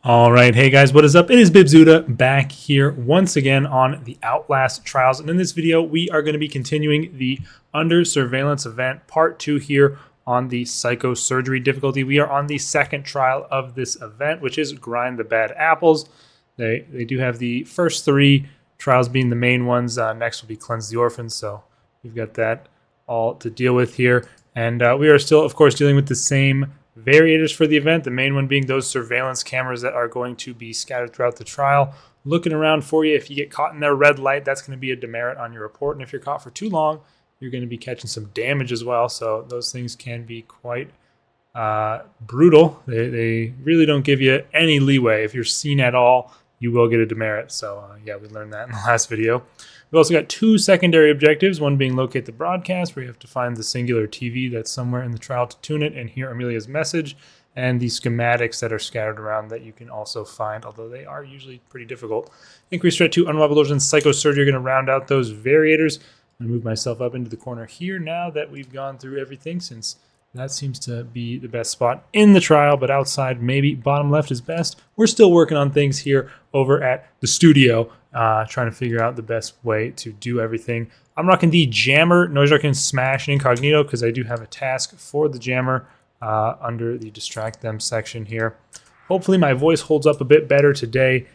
All right, hey guys, what is up? It is Bibzuda back here once again on the Outlast trials, and in this video we are going to be continuing the Under Surveillance event part 2 here on the psychosurgery difficulty. We are on the second trial of this event, which is Grind the Bad Apples. They do have the first 3 trials being the main ones. Next will be Cleanse the Orphans, so we've got that all to deal with here, and we are still, of course, dealing with the same variators for the event, the main one being those surveillance cameras that are going to be scattered throughout the trial, looking around for you. If you get caught in their red light, that's going to be a demerit on your report, and if you're caught for too long, you're going to be catching some damage as well, so those things can be quite brutal. They really don't give you any leeway. If you're seen at all, you will get a demerit, so yeah, we learned that in the last video. We've also got 2 secondary objectives, one being locate the broadcast, where you have to find the singular TV that's somewhere in the trial to tune it and hear Amelia's message, and the schematics that are scattered around that you can also find, although they are usually pretty difficult. Increased threat to unreliable illusions, psychosurgery are going to round out those variators. I'm going to move myself up into the corner here now that we've gone through everything, since that seems to be the best spot in the trial, but outside, maybe bottom left is best. We're still working on things here over at the studio, trying to figure out the best way to do everything. I'm rocking the Jammer, Noise Darken, Smash, and Incognito, because I do have a task for the Jammer under the Distract Them section here. Hopefully my voice holds up a bit better today.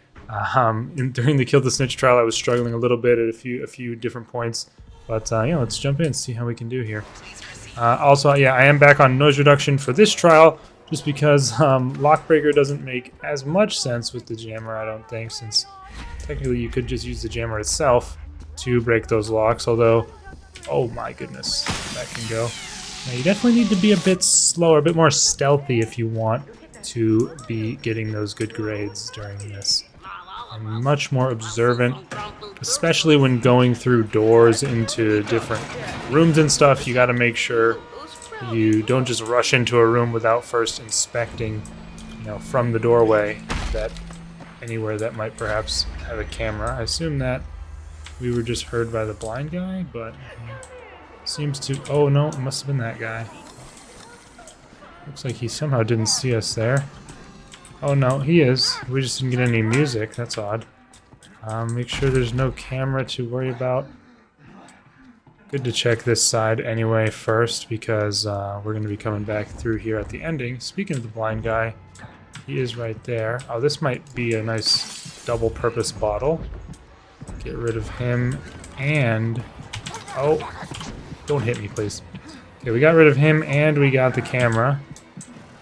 During the Kill the Snitch trial, I was struggling a little bit at a few different points, but yeah, let's jump in and see how we can do here. Also, yeah, I am back on noise reduction for this trial, just because Lockbreaker doesn't make as much sense with the Jammer, I don't think, since technically you could just use the Jammer itself to break those locks, although, oh my goodness, that can go. Now, you definitely need to be a bit slower, a bit more stealthy if you want to be getting those good grades during this. And much more observant, especially when going through doors into different rooms and stuff. You got to make sure you don't just rush into a room without first inspecting, from the doorway that anywhere that might perhaps have a camera. I assume that we were just heard by the blind guy, but seems to. Oh no, it must have been that guy. Looks like he somehow didn't see us there. Oh no, he is. We just didn't get any music. That's odd. Make sure there's no camera to worry about. Good to check this side anyway first, because we're going to be coming back through here at the ending. Speaking of the blind guy, he is right there. Oh, this might be a nice double-purpose bottle. Get rid of him and... Oh, don't hit me, please. Okay, we got rid of him and we got the camera.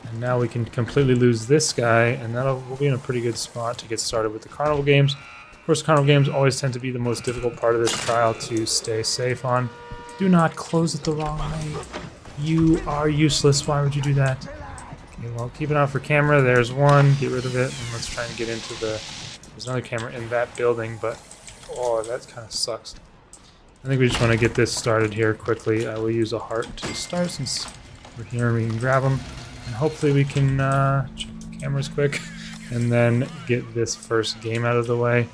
And now we can completely lose this guy, and we'll be in a pretty good spot to get started with the carnival games. Of course, carnival games always tend to be the most difficult part of this trial to stay safe on. Do not close it the wrong way. You are useless. Why would you do that? Okay, well, keep an eye out for camera. There's one. Get rid of it, and let's try and get into the... There's another camera in that building, but... Oh, that kind of sucks. I think we just want to get this started here quickly. We'll use a heart to start, since we're here and we can grab them. And hopefully we can check the cameras quick and then get this first game out of the way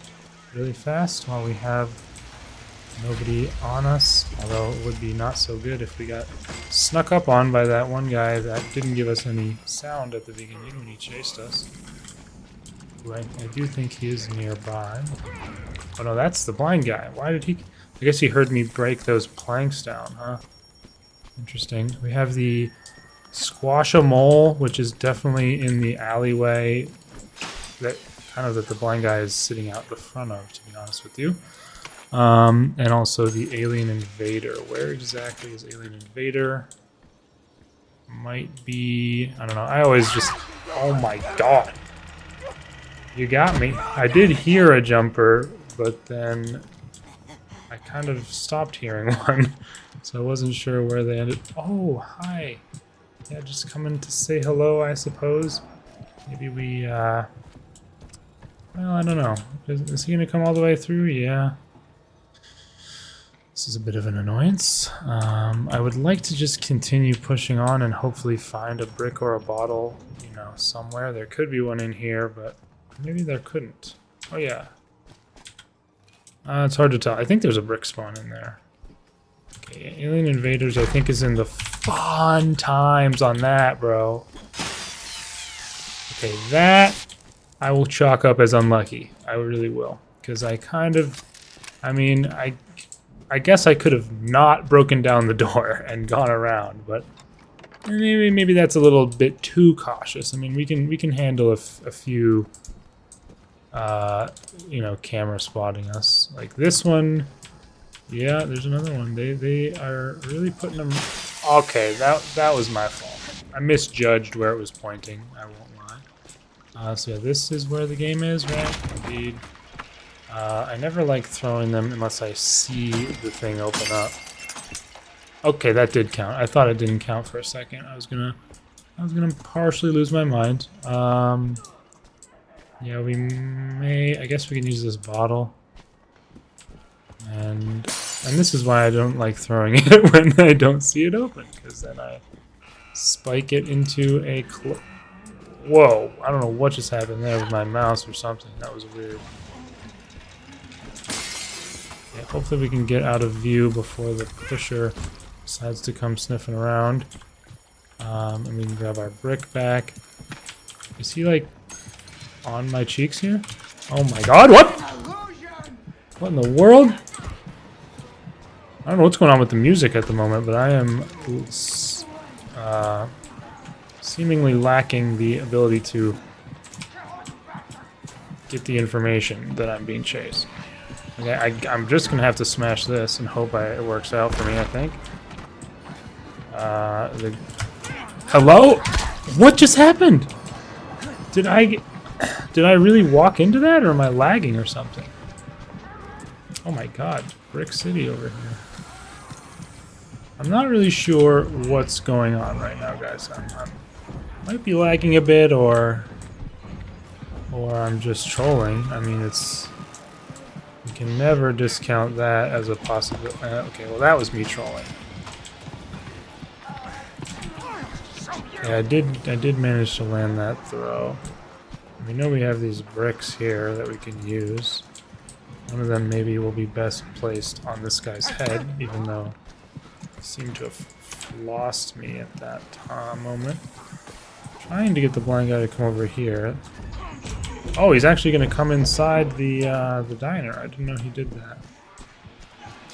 really fast while we have nobody on us. Although it would be not so good if we got snuck up on by that one guy that didn't give us any sound at the beginning when he chased us. Right, I do think he is nearby. Oh no, that's the blind guy. Why did he... I guess he heard me break those planks down, huh? Interesting. We have the Squash-a-Mole, which is definitely in the alleyway that the blind guy is sitting out the front of, to be honest with you. And also the Alien Invader. Where exactly is Alien Invader? Might be... I don't know. I always just... Oh my god! You got me. I did hear a jumper, but then I kind of stopped hearing one. So I wasn't sure where they ended. Oh, hi! Yeah, just coming to say hello, I suppose. Maybe we, well, I don't know. Is he going to come all the way through? Yeah. This is a bit of an annoyance. I would like to just continue pushing on and hopefully find a brick or a bottle, somewhere. There could be one in here, but maybe there couldn't. Oh, yeah. It's hard to tell. I think there's a brick spawn in there. Okay, Alien Invaders, I think, is in the fun times on that, bro. Okay, that I will chalk up as unlucky. I really will. Because I mean, I guess I could have not broken down the door and gone around, but maybe that's a little bit too cautious. I mean, we can handle a few, you know, camera spotting us. Like this one. Yeah, there's another one. They are really putting them. Okay, that was my fault. I misjudged where it was pointing. I won't lie. So yeah, this is where the game is, right? Indeed. I never like throwing them unless I see the thing open up. Okay, that did count. I thought it didn't count for a second. I was gonna partially lose my mind. Yeah, we may. I guess we can use this bottle. And this is why I don't like throwing it when I don't see it open, because then I spike it into a whoa, I don't know what just happened there with my mouse or something. That was weird. Yeah, hopefully we can get out of view before the pusher decides to come sniffing around. And we can grab our brick back. Is he like on my cheeks here? Oh my god, what? What in the world? I don't know what's going on with the music at the moment, but I am seemingly lacking the ability to get the information that I'm being chased. Okay, I'm just going to have to smash this and hope it works out for me, I think. Hello? What just happened? Did I really walk into that, or am I lagging or something? Oh my god, Brick City over here. I'm not really sure what's going on right now, guys. I might be lagging a bit, or I'm just trolling. I mean, you can never discount that as a possibility. Okay, well that was me trolling. Yeah, I did manage to land that throw. We know we have these bricks here that we can use. One of them maybe will be best placed on this guy's head, even though he seemed to have lost me at that moment. Trying to get the blind guy to come over here. Oh, he's actually going to come inside the diner. I didn't know he did that.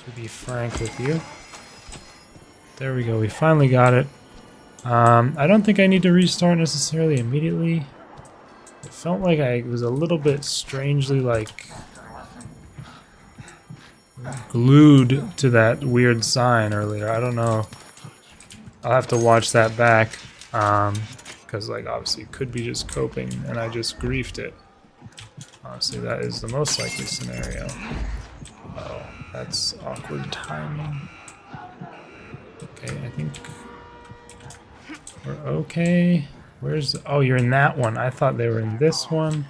To be frank with you. There we go. We finally got it. I don't think I need to restart necessarily immediately. It felt like I was a little bit strangely like glued to that weird sign earlier. I don't know. I'll have to watch that back. Because like obviously it could be just coping and I just griefed it. Honestly, that is the most likely scenario. Oh, that's awkward timing. Okay, I think we're okay. Where's the, oh, you're in that one. I thought they were in this one.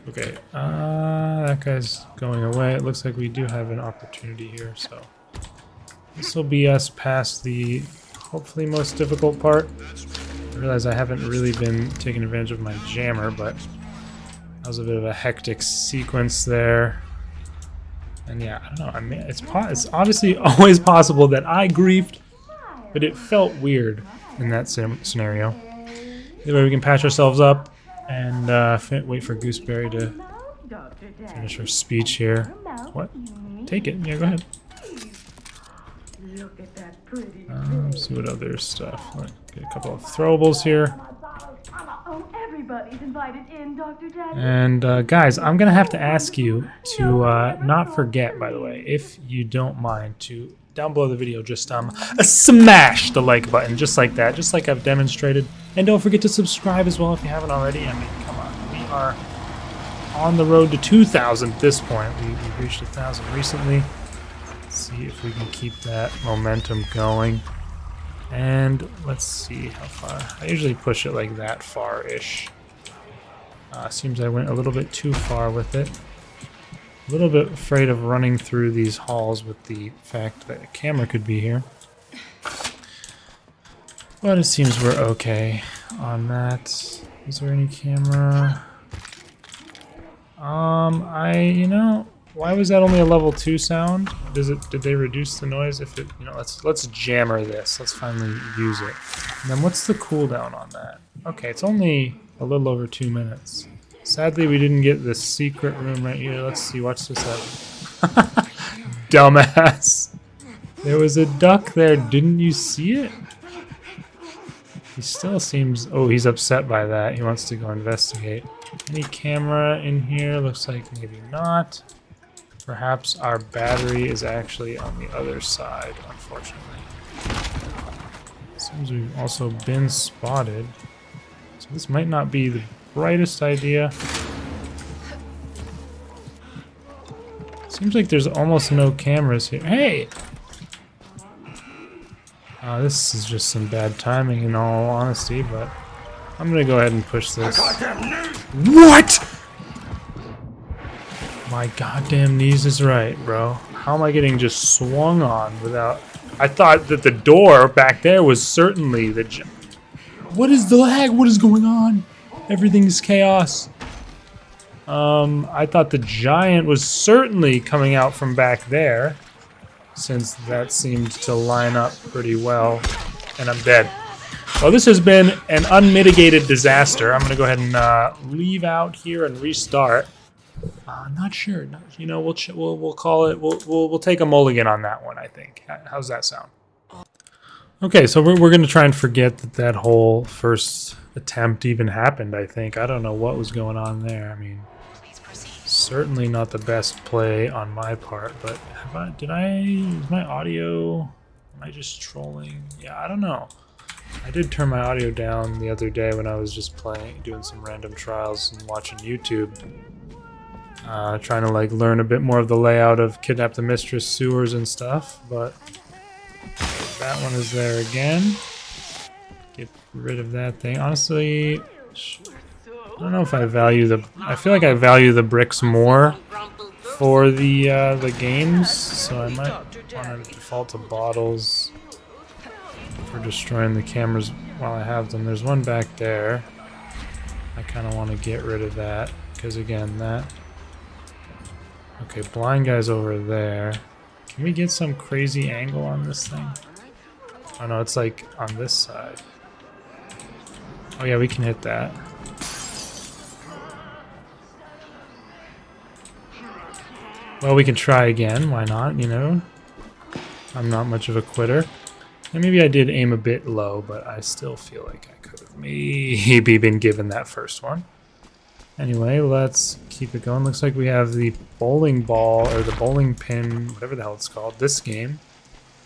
Okay, that guy's going away. It looks like we do have an opportunity here, so this will be us past the hopefully most difficult part. I realize I haven't really been taking advantage of my jammer, but that was a bit of a hectic sequence there. And yeah, I don't know. I mean, it's obviously always possible that I griefed, but it felt weird in that scenario. Either way, we can patch ourselves up and wait for Gooseberry to finish her speech here. What? Take it. Yeah, go ahead. See what other stuff. Get a couple of throwables here. And guys, I'm gonna have to ask you to not forget, by the way, if you don't mind, to down below the video just smash the like button, just like that, just like I've demonstrated. And don't forget to subscribe as well if you haven't already. I mean, come on, we are on the road to 2,000 at this point. We've reached 1,000 recently. Let's see if we can keep that momentum going. And let's see how far. I usually push it like that far-ish. Seems I went a little bit too far with it. A little bit afraid of running through these halls with the fact that a camera could be here. But it seems we're okay on that. Is there any camera? You know, Why was that only a level 2 sound? Did they reduce the noise? If it, you know, let's jammer this. Let's finally use it. And then what's the cooldown on that? Okay, it's only a little over 2 minutes. Sadly, we didn't get the secret room right here. Let's see. Watch this out. Dumbass. There was a duck there. Didn't you see it? He still seems... Oh, he's upset by that. He wants to go investigate. Any camera in here? Looks like maybe not. Perhaps our battery is actually on the other side, unfortunately. Seems we've also been spotted. So this might not be the brightest idea. Seems like there's almost no cameras here. Hey! This is just some bad timing in all honesty, but I'm gonna go ahead and push this. What?! My goddamn knees is right, bro. How am I getting just swung on without... I thought that the door back there was certainly the... What is the lag? What is going on? Everything's chaos. I thought the giant was certainly coming out from back there, since that seemed to line up pretty well. And I'm dead. Well, this has been an unmitigated disaster. I'm going to go ahead and leave out here and restart. Not sure. You know, we'll call it. We'll take a mulligan on that one. I think. How's that sound? Okay, so we're going to try and forget that whole first attempt even happened. I think. I don't know what was going on there. I mean, certainly not the best play on my part. But is my audio? Am I just trolling? Yeah, I don't know. I did turn my audio down the other day when I was just doing some random trials and watching YouTube. Trying to like learn a bit more of the layout of Kidnap the Mistress sewers and stuff, but that one is there again. Get rid of that thing. Honestly, I don't know if I value the... I feel like I value the bricks more for the games, so I might want to default to bottles for destroying the cameras while I have them. There's one back there. I kind of want to get rid of that, because again, that... Okay, blind guy's over there. Can we get some crazy angle on this thing? Oh no, it's like on this side. Oh yeah, we can hit that. Well, we can try again. Why not, you know? I'm not much of a quitter. And maybe I did aim a bit low, but I still feel like I could have maybe been given that first one. Anyway, let's keep it going. Looks like we have the bowling ball, or the bowling pin, whatever the hell it's called, this game.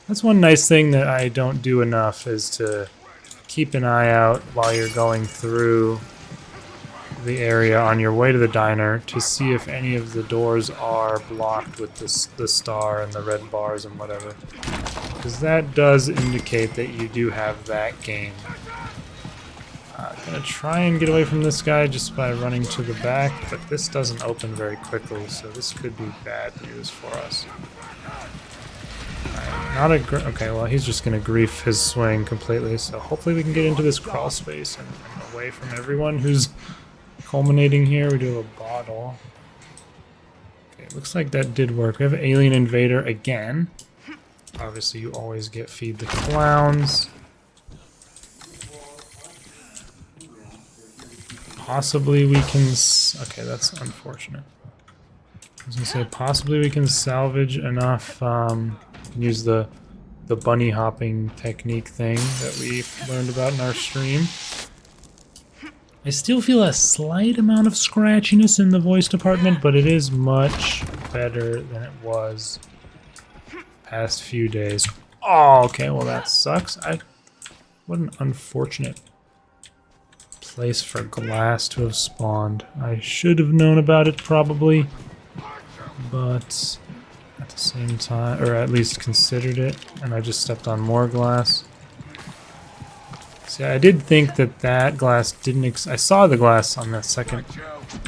That's one nice thing that I don't do enough, is to keep an eye out while you're going through the area on your way to the diner to see if any of the doors are blocked with the star and the red bars and whatever. Because that does indicate that you do have that game. I'm gonna try and get away from this guy just by running to the back, but this doesn't open very quickly, so this could be bad news for us. Okay, well, he's just gonna grief his swing completely, so hopefully we can get into this crawl space and away from everyone who's culminating here. We do have a bottle. Okay, looks like that did work. We have an alien invader again. Obviously, you always get feed the clowns. Possibly we can... Okay, that's unfortunate. I was going to say, possibly we can salvage enough, use the bunny hopping technique thing that we learned about in our stream. I still feel a slight amount of scratchiness in the voice department, but it is much better than it was past few days. Oh, okay, well that sucks. What an unfortunate place for glass to have spawned. I should have known about it probably, but at the same time, or at least considered it, and I just stepped on more glass. See, I did think that glass didn't I saw the glass on that second.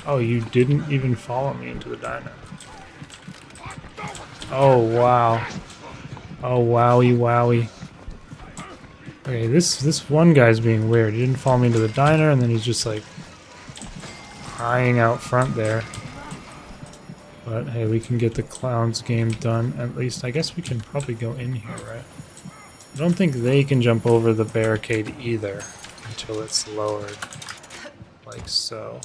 Oh, you didn't even follow me into the diner. Oh wow. Oh wowie wowie. Okay, this one guy's being weird. He didn't follow me into the diner, and then he's just like crying out front there. But hey, we can get the clowns game done. At least, I guess we can probably go in here, right? I don't think they can jump over the barricade either until it's lowered, like so.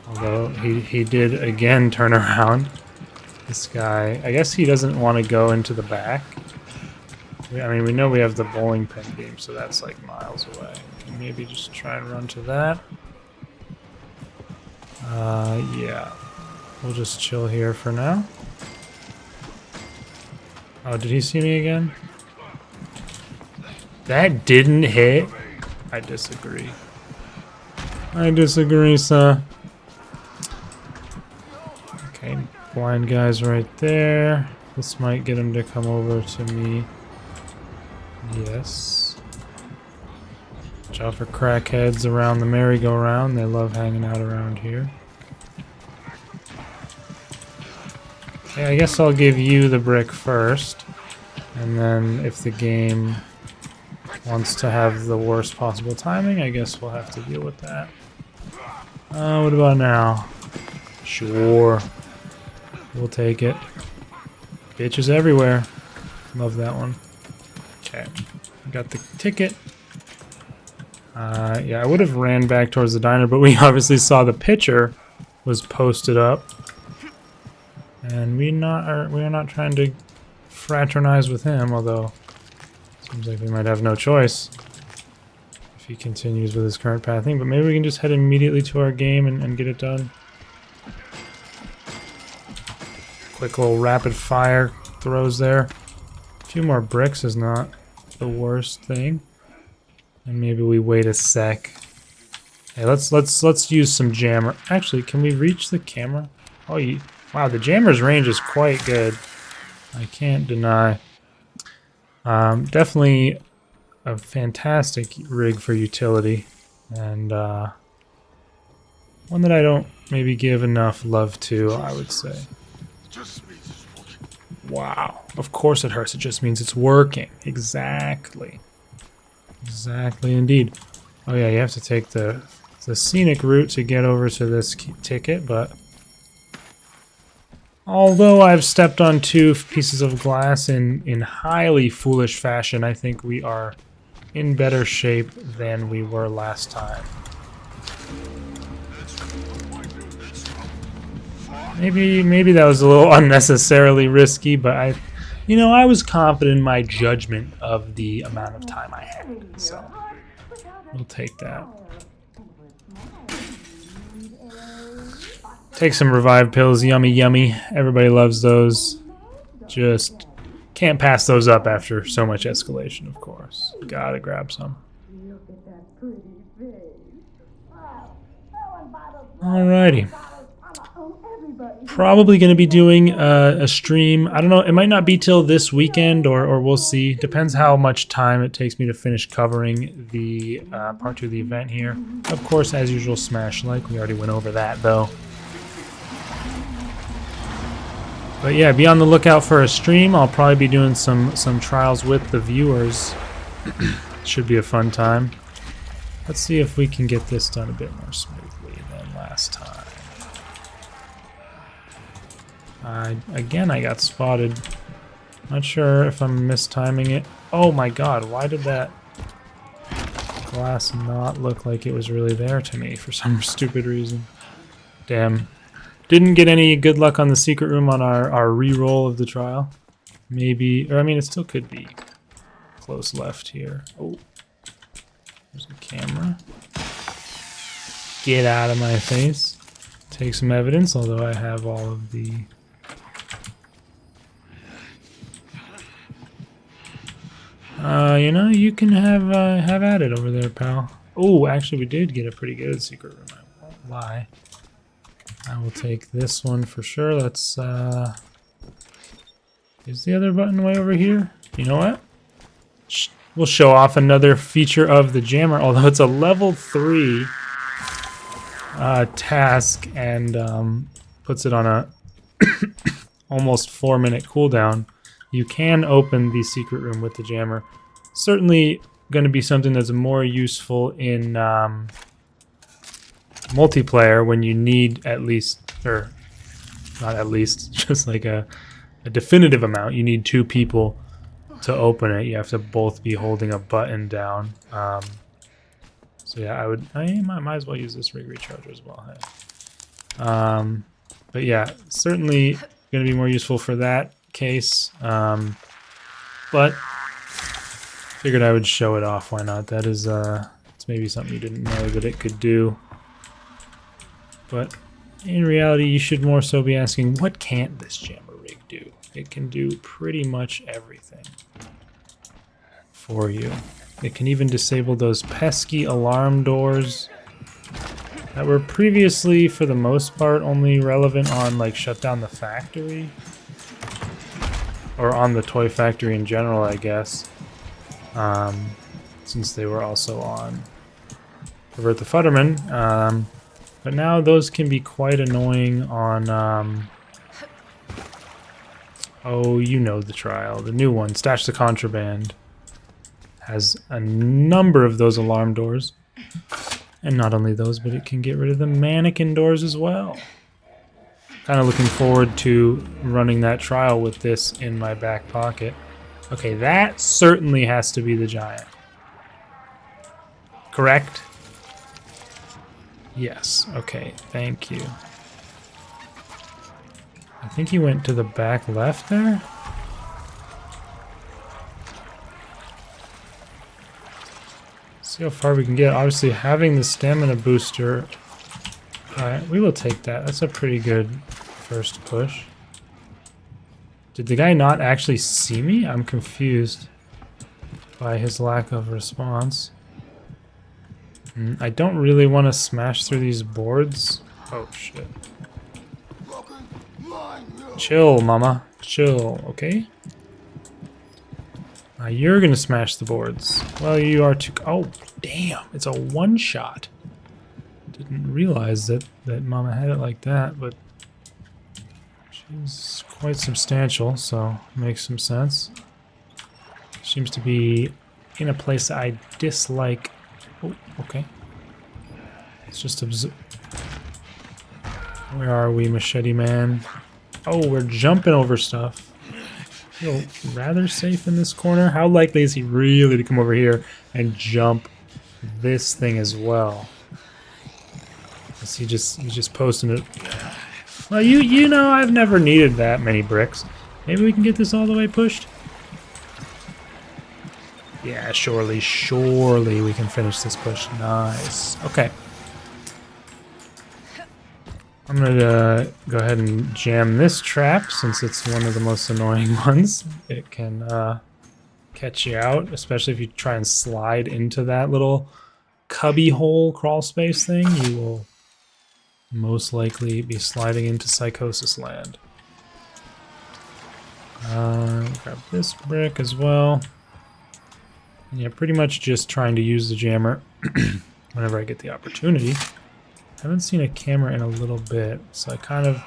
Although he did again turn around. This guy, I guess he doesn't want to go into the back. I mean, we know we have the bowling pin beam, so that's like miles away. Maybe just try and run to that. Yeah. We'll just chill here for now. Oh, did he see me again? That didn't hit? I disagree. I disagree, sir. Okay, blind guy's right there. This might get him to come over to me. Yes. Watch out for crackheads around the merry-go-round. They love hanging out around here. Okay, I guess I'll give you the brick first. And then if the game wants to have the worst possible timing, I guess we'll have to deal with that. What about now? Sure. We'll take it. Bitches everywhere. Love that one. Okay. Got the ticket. Yeah, I would have ran back towards the diner, but we obviously saw the picture was posted up. And we are not trying to fraternize with him, although seems like we might have no choice if he continues with his current pathing. But maybe we can just head immediately to our game and get it done. Quick little rapid fire throws there. A few more bricks is not the worst thing. And maybe we wait a sec. Hey, let's use some jammer. Actually, can we reach the camera? Oh, wow, the jammer's range is quite good. I can't deny. Definitely a fantastic rig for utility, and one that I don't maybe give enough love to, I would say. Wow, of course it hurts. It just means it's working. Exactly. Exactly indeed. Oh yeah, you have to take the scenic route to get over to this ticket, but although I've stepped on 2 pieces of glass in highly foolish fashion, I think we are in better shape than we were last time. Maybe that was a little unnecessarily risky, but I was confident in my judgment of the amount of time I had, so we'll take that. Take some revive pills, yummy yummy. Everybody loves those. Just can't pass those up after so much escalation, of course. Gotta grab some. Alrighty. Probably going to be doing a stream. I don't know. It might not be till this weekend, or we'll see. Depends how much time it takes me to finish covering the part 2 of the event here. Of course, as usual, smash like. We already went over that, though. But yeah, be on the lookout for a stream. I'll probably be doing some trials with the viewers. Should be a fun time. Let's see if we can get this done a bit more smoothly than last time. Again, I got spotted. Not sure if I'm mistiming it. Oh my god, why did that glass not look like it was really there to me for some stupid reason? Damn. Didn't get any good luck on the secret room on our re-roll of the trial. Maybe, or I mean, it still could be close left here. Oh, there's a camera. Get out of my face. Take some evidence, although I have all of the... you can have at it over there, pal. Oh, actually, we did get a pretty good secret room. I won't lie. I will take this one for sure. Let's, is the other button way over here? You know what? We'll show off another feature of the jammer, although it's a level 3 task and puts it on a almost 4-minute cooldown. You can open the secret room with the jammer. Certainly going to be something that's more useful in multiplayer when you need at least, or Not at least, just like a definitive amount. You need 2 people to open it. You have to both be holding a button down. So yeah, I might as well use this rig recharger as well. Hey. But yeah, certainly going to be more useful for that case. But figured I would show it off. Why not? That is it's maybe something you didn't know that it could do. But in reality, you should more so be asking, what can't this jammer rig do? It can do pretty much everything for you. It can even disable those pesky alarm doors that were previously, for the most part, only relevant on, like, shut down the factory. Or on the toy factory in general, I guess. Since they were also on Pervert the Futterman. But now those can be quite annoying on, oh, you know the trial. The new one, Stash the Contraband, has a number of those alarm doors. And not only those, but it can get rid of the mannequin doors as well. Kind of looking forward to running that trial with this in my back pocket. Okay, that certainly has to be the giant. Correct? Yes, okay, thank you. I think he went to the back left there. See how far we can get. Obviously, having the stamina booster. Alright, we will take that. That's a pretty good first push. Did the guy not actually see me? I'm confused by his lack of response. I don't really want to smash through these boards. Oh, shit. Chill, mama. Chill, okay? You're gonna smash the boards. Well, you are too... Oh, damn. It's a one-shot. Didn't realize that mama had it like that, but... she's quite substantial, so makes some sense. Seems to be in a place that I dislike. Oh, okay. Let's just observe. Where are we, Machete Man? Oh, we're jumping over stuff. Feel rather safe in this corner. How likely is he really to come over here and jump this thing as well? Is he's just posting it. Well, you know, I've never needed that many bricks. Maybe we can get this all the way pushed. Yeah, surely we can finish this push. Nice. Okay. I'm gonna go ahead and jam this trap since it's one of the most annoying ones. It can catch you out, especially if you try and slide into that little cubby hole crawl space thing. You will most likely be sliding into psychosis land. Grab this brick as well. And yeah, pretty much just trying to use the jammer whenever I get the opportunity. I haven't seen a camera in a little bit, so I kind of...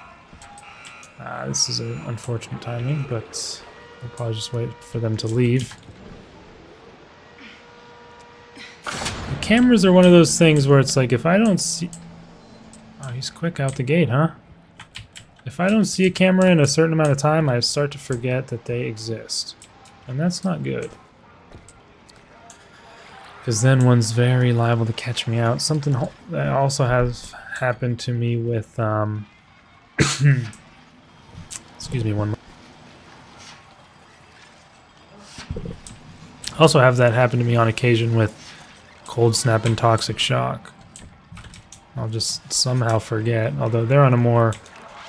this is an unfortunate timing, but I'll probably just wait for them to leave. The cameras are one of those things where it's like, if I don't see... Oh, he's quick out the gate, huh? If I don't see a camera in a certain amount of time, I start to forget that they exist. And that's not good. Because then one's very liable to catch me out. Something that also has happened to me with... excuse me, one more. Also have that happen to me on occasion with cold snap and toxic shock. I'll just somehow forget, although they're on a more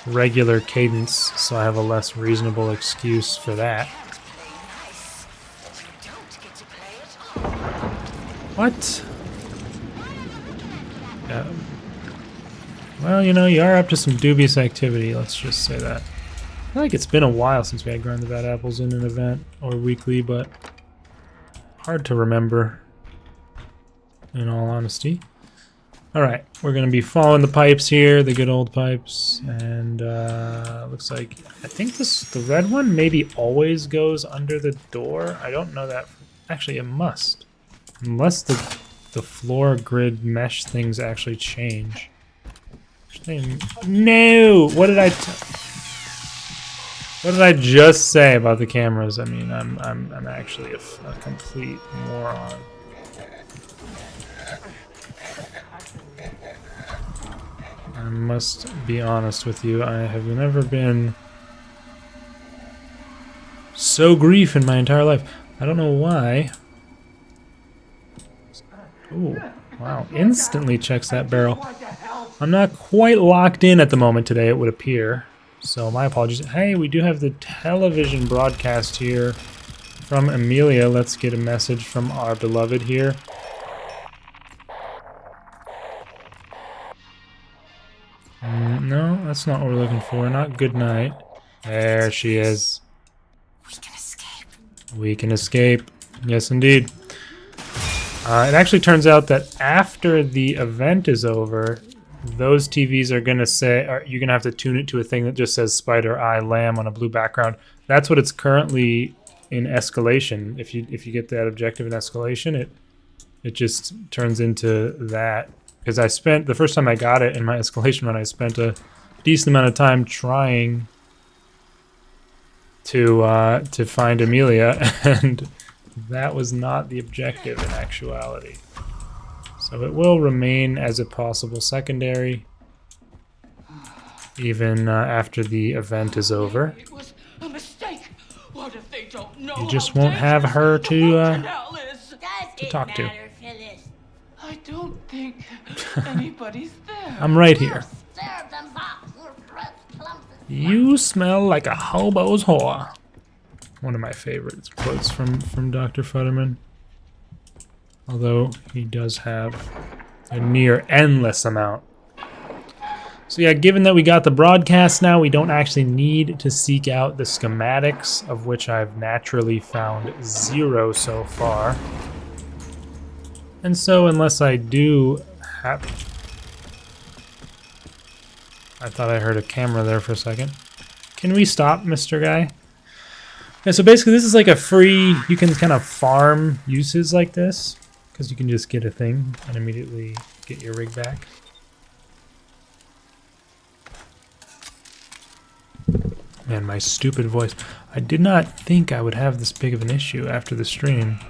regular cadence, so I have a less reasonable excuse for that. What? Yeah. Well, you know, you are up to some dubious activity, let's just say that. I feel like it's been a while since we had Grind the Bad Apples in an event, or weekly, but hard to remember, in all honesty. Alright, we're going to be following the pipes here, the good old pipes, and looks like, I think the red one maybe always goes under the door. I don't know that. Actually, it must. Unless the floor grid mesh things actually change. No! What did I What did I just say about the cameras? I mean, I'm actually a complete moron. I must be honest with you. I have never been so grief in my entire life. I don't know why. Ooh, wow! Instantly checks that barrel. I'm not quite locked in at the moment today, it would appear. So my apologies. Hey, we do have the television broadcast here from Amelia. Let's get a message from our beloved here. No, that's not what we're looking for. Not good night. There she is. We can escape. We can escape. Yes, indeed. It actually turns out that after the event is over, those TVs are going to say, you're going to have to tune it to a thing that just says Spider Eye Lamb on a blue background. That's what it's currently in escalation. If you get that objective in escalation, it just turns into that. Because I spent, the first time I got it in my escalation run, I spent a decent amount of time trying to find Amelia, and that was not the objective in actuality. So it will remain as a possible secondary, even after the event is over. It was a mistake. What if they don't know? You just won't have her to talk to. I don't think anybody's there. I'm right here. You smell like a hobo's whore. One of my favorite quotes from Dr. Futterman. Although he does have a near endless amount. So yeah, given that we got the broadcast now, we don't actually need to seek out the schematics, of which I've naturally found 0 so far. And so unless I do have... I thought I heard a camera there for a second. Can we stop, Mr. Guy? Yeah, so basically this is like a free, you can kind of farm uses like this, because you can just get a thing and immediately get your rig back. Man, my stupid voice. I did not think I would have this big of an issue after the stream,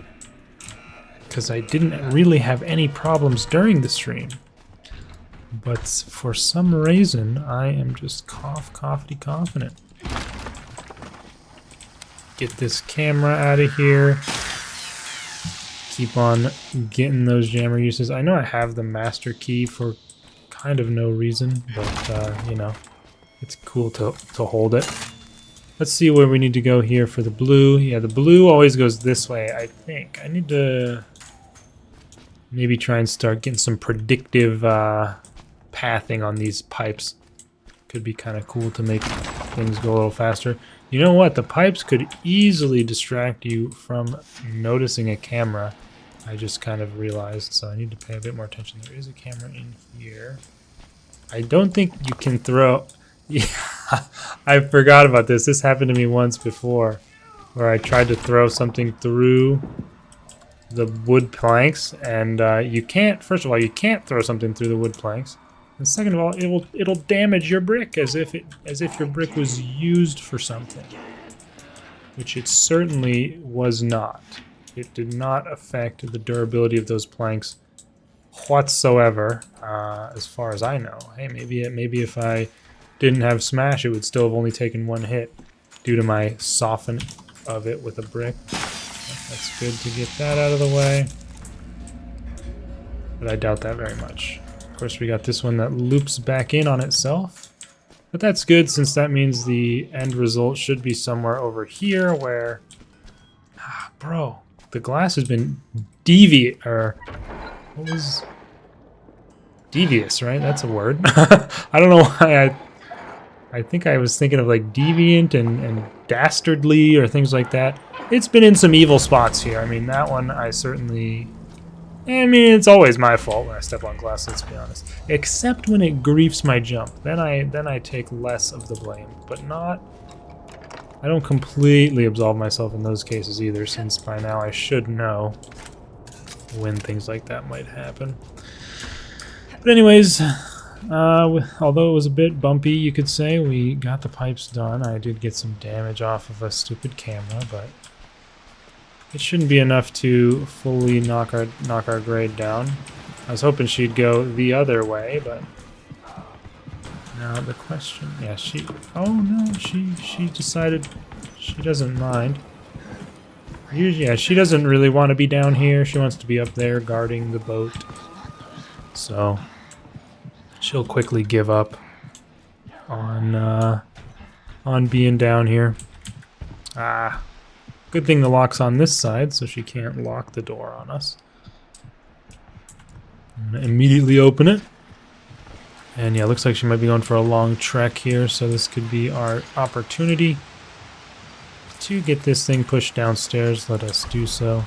because I didn't really have any problems during the stream. But for some reason, I am just confident. Get this camera out of here. Keep on getting those jammer uses. I know I have the master key for kind of no reason, but you know, it's cool to hold it. Let's see where we need to go here for the blue. Yeah, the blue always goes this way, I think. I need to maybe try and start getting some predictive pathing on these pipes. Could be kind of cool to make things go a little faster. You know what? The pipes could easily distract you from noticing a camera. I just kind of realized, so I need to pay a bit more attention. There is a camera in here. I don't think you can throw... Yeah, I forgot about this. This happened to me once before, where I tried to throw something through the wood planks, and you can't. First of all, you can't throw something through the wood planks, and second of all, it'll damage your brick as if your brick was used for something, which it certainly was not. It did not affect the durability of those planks whatsoever, as far as I know. Hey, maybe if I didn't have smash, it would still have only taken 1 hit due to my soften of it with a brick. That's good to get that out of the way, but I doubt that very much. Of course, we got this one that loops back in on itself, but that's good since that means the end result should be somewhere over here where... bro, the glass has been deviate, or what was... Devious, right? That's a word. I don't know why I think I was thinking of like deviant and dastardly or things like that. It's been in some evil spots here. I mean, that one I certainly... I mean, it's always my fault when I step on glass, let's be honest. Except when it griefs my jump. Then I take less of the blame. But not... I don't completely absolve myself in those cases either, since by now I should know when things like that might happen. But anyways, Although it was a bit bumpy, you could say, we got the pipes done. I did get some damage off of a stupid camera, but it shouldn't be enough to fully knock our grade down. I was hoping she'd go the other way, but now the question, yeah, oh no, she decided she doesn't mind. Yeah, she doesn't really want to be down here. She wants to be up there guarding the boat. So she'll quickly give up on being down here. Ah, good thing the lock's on this side, so she can't lock the door on us. I'm gonna immediately open it. And yeah, looks like she might be going for a long trek here, so this could be our opportunity to get this thing pushed downstairs. Let us do so.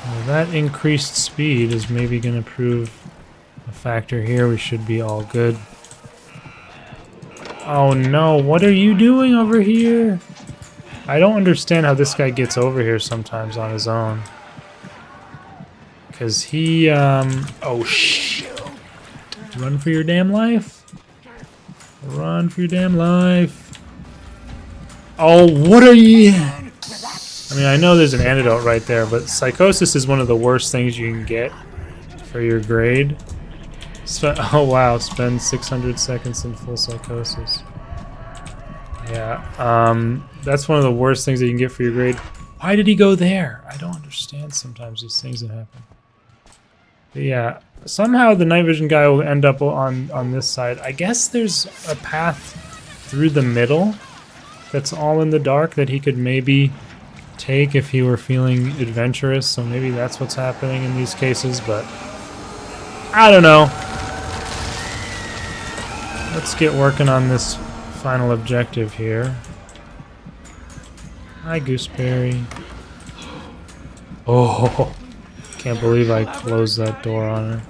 Well, that increased speed is maybe going to prove a factor here. We should be all good. Oh no, what are you doing over here? I don't understand how this guy gets over here sometimes on his own. Because he, oh shit. Run for your damn life. Run for your damn life. Oh, what are you? I mean, I know there's an antidote right there, but psychosis is one of the worst things you can get for your grade. Oh wow, spend 600 seconds in full psychosis. Yeah, that's one of the worst things that you can get for your grade. Why did he go there? I don't understand sometimes these things that happen. But yeah, somehow the night vision guy will end up on this side. I guess there's a path through the middle that's all in the dark that he could maybe take if he were feeling adventurous. So maybe that's what's happening in these cases, but I don't know. Let's get working on this final objective here. Hi, Gooseberry. Oh, can't believe I closed that door on her.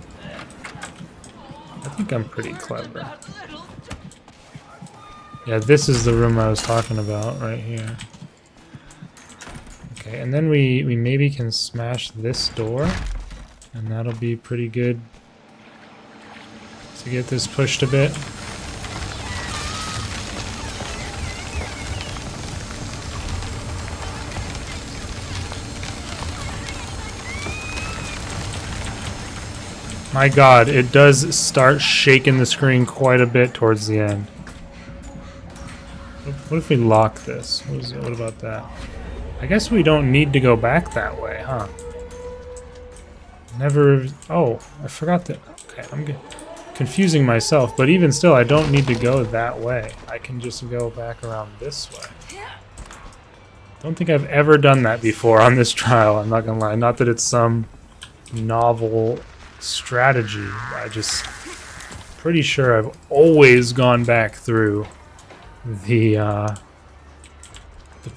I think I'm pretty clever. Yeah, this is the room I was talking about right here. Okay, and then we maybe can smash this door, and that'll be pretty good to get this pushed a bit. My god, it does start shaking the screen quite a bit towards the end. What if we lock this? What about that? I guess we don't need to go back that way, huh? Never... Oh, I forgot that... Okay, I'm confusing myself, but even still, I don't need to go that way. I can just go back around this way. Don't think I've ever done that before on this trial, I'm not gonna lie. Not that it's some novel strategy. I just... pretty sure I've always gone back through the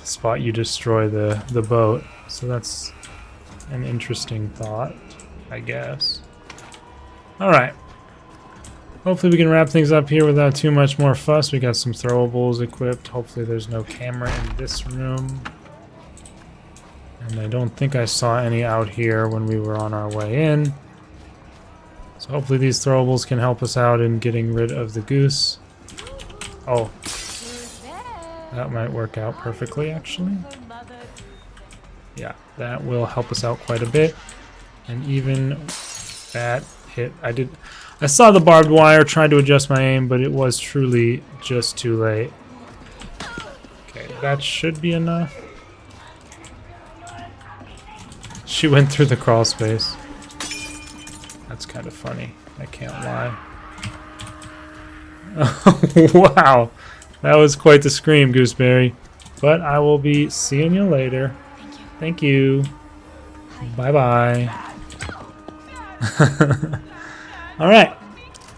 spot you destroy the boat. So that's an interesting thought, I guess. Alright. Hopefully we can wrap things up here without too much more fuss. We got some throwables equipped. Hopefully there's no camera in this room. And I don't think I saw any out here when we were on our way in. So hopefully these throwables can help us out in getting rid of the goose. Oh. That might work out perfectly, actually. Yeah, that will help us out quite a bit. And even that hit, I saw the barbed wire, tried to adjust my aim, but it was truly just too late. Okay, that should be enough. She went through the crawl space. That's kind of funny, I can't lie. Wow. That was quite the scream, Gooseberry. But I will be seeing you later. Thank you. Bye-bye. Alright.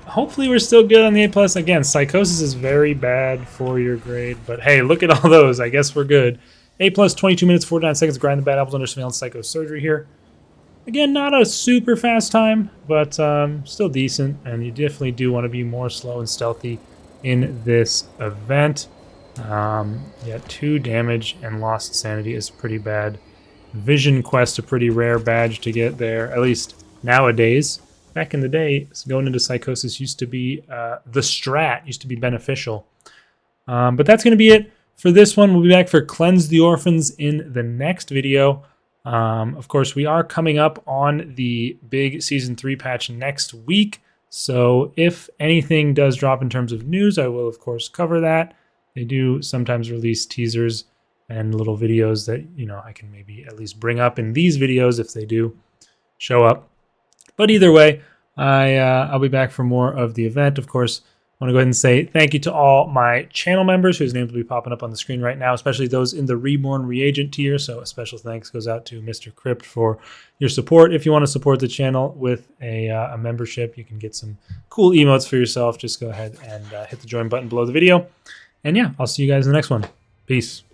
Hopefully we're still good on the A+. Again, psychosis is very bad for your grade. But hey, look at all those. I guess we're good. A+, 22 minutes, 49 seconds. Grind the bad apples under surveillance psychosurgery here. Again, not a super fast time, but still decent. And you definitely do want to be more slow and stealthy in this event. Yeah, 2 damage and lost sanity is pretty bad. Vision quest, a pretty rare badge to get there, at least nowadays. back in the day, going into psychosis used to be the strat, used to be beneficial. But that's going to be it for this one. We'll be back for Cleanse the Orphans in the next video. Of course, we are coming up on the big Season 3 patch next week. So if anything does drop in terms of news, I will, of course, cover that. They do sometimes release teasers and little videos that, you know, I can maybe at least bring up in these videos if they do show up. But either way, I'll be back for more of the event. Of course, I want to go ahead and say thank you to all my channel members whose names will be popping up on the screen right now, especially those in the Reborn Reagent tier. So a special thanks goes out to Mr. Crypt for your support. If you want to support the channel with a membership, you can get some cool emotes for yourself. Just go ahead and hit the join button below the video. And yeah, I'll see you guys in the next one. Peace.